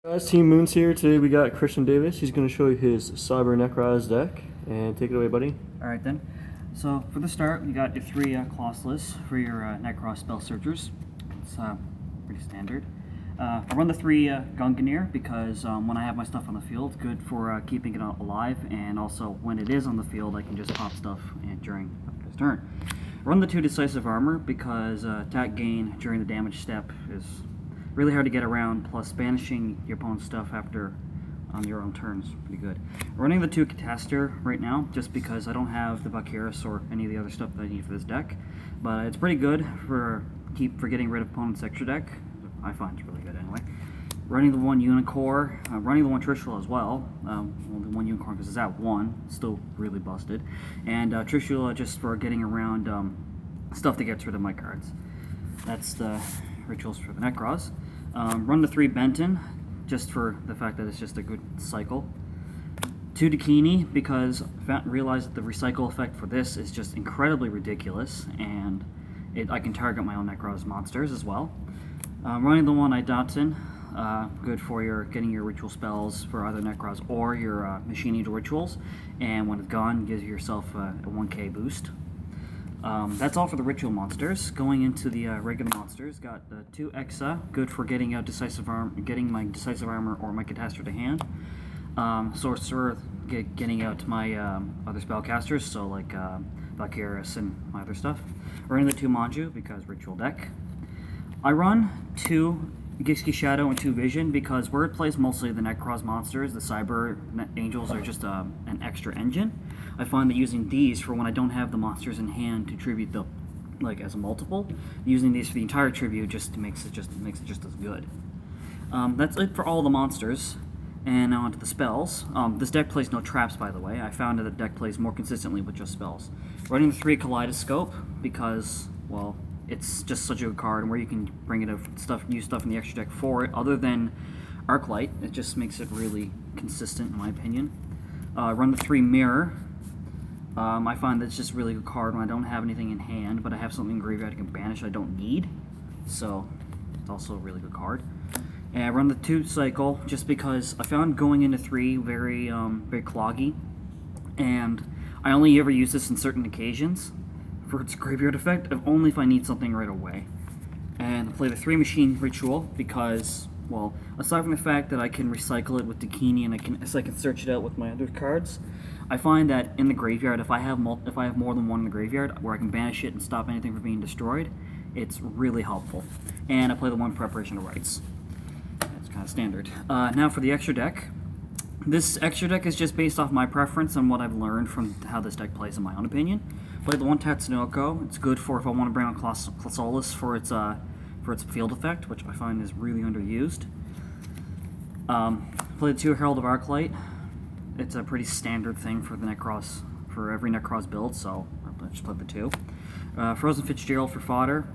Guys, Team Moon's here. Today we got Christian Davis. He's going to show you his Cyber Nekroz deck. And take it away, buddy. Alright then. So for the start, you got your three Colossus for your Nekroz spell searchers. It's pretty standard. I run the three Gungnir because when I have my stuff on the field, it's good for keeping it alive, and also when it is on the field, I can just pop stuff during his turn. I run the two Decisive Armor because attack gain during the damage step is really hard to get around, plus banishing your opponent's stuff after on your own turn is pretty good. Running the two Cataster right now just because I don't have the Valkyris or any of the other stuff that I need for this deck, but it's pretty good for getting rid of opponent's extra deck. I find it's really good anyway. Running the one Unicorn, running the one Trishula as well. Well, the one Unicorn because it's at 1, still really busted. And Trishula just for getting around stuff that gets rid of my cards. That's the rituals for the Nekroz. Run the 3 Benton, just for the fact that it's just a good cycle. 2 Dakini, because I realized that the recycle effect for this is just incredibly ridiculous, and I can target my own Nekroz monsters as well. Running the one Idotzen, good for getting your ritual spells for either Nekroz or your Machine Angel rituals, and when it's gone, gives yourself a 1k boost. That's all for the ritual monsters. Going into the regular monsters, got 2 Exa, good for getting out getting my Decisive Armor or my Cataster to hand. Sorcerer, getting out my other spellcasters, so like Valkyris and my other stuff. Running the 2 Manju because ritual deck. I run 2 Gixki Shadow and 2 Vision because where it plays mostly the Nekroz monsters, the Cyber Angels are just an extra engine. I find that using these for when I don't have the monsters in hand to tribute the as a multiple, using these for the entire tribute just makes it just as good. That's it for all the monsters. And now onto the spells. This deck plays no traps, by the way. I found that the deck plays more consistently with just spells. Running the 3 Kaleidoscope because, well, it's just such a good card, and where you can bring it use stuff in the extra deck for it, other than Arclight. It just makes it really consistent, in my opinion. Run the 3 Mirror. I find that it's just a really good card when I don't have anything in hand, but I have something in graveyard I can banish I don't need. So, it's also a really good card. And I run the 2 Cycle just because I found going into 3 very cloggy, and I only ever use this in certain occasions for its graveyard effect, only if I need something right away. And I play the 3 Machine Ritual because, well, aside from the fact that I can recycle it with Dakini and I can search it out with my other cards, I find that in the graveyard, if I have more than one in the graveyard where I can banish it and stop anything from being destroyed, it's really helpful. And I play the 1 Preparation of Rites. That's kind of standard. Now for the extra deck. This extra deck is just based off my preference and what I've learned from how this deck plays in my own opinion. Play the 1 Tatsunoko. It's good for if I want to bring on Clausolus for its field effect, which I find is really underused. Play the 2 Herald of Arclight. It's a pretty standard thing for the Nekroz, for every Nekroz build, so I just played the 2. Frozen Fitzgerald for fodder.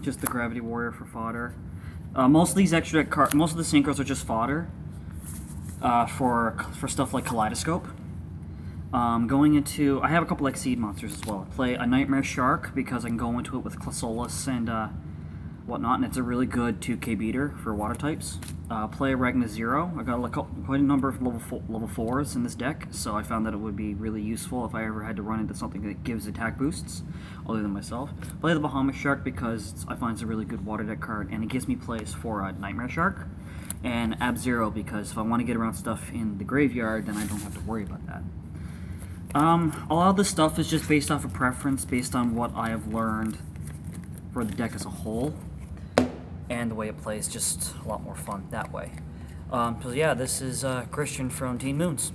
Just the Gravity Warrior for fodder. Most of these extra deck cards, most of the synchros are just fodder for stuff like Kaleidoscope. Going into, I have a couple Exceed monsters as well. I play a Nightmare Shark because I can go into it with Clausolus and whatnot, and it's a really good 2k beater for water types. Play Ragna Zero. I got quite a number of level 4s in this deck, so I found that it would be really useful if I ever had to run into something that gives attack boosts, other than myself. Play the Bahamut Shark because I find it's a really good water deck card, and it gives me plays for Nightmare Shark. And Ab-Zero because if I want to get around stuff in the graveyard, then I don't have to worry about that. A lot of this stuff is just based off of preference, based on what I have learned for the deck as a whole, and the way it plays just a lot more fun that way. So yeah, this is Christian from Team Moons.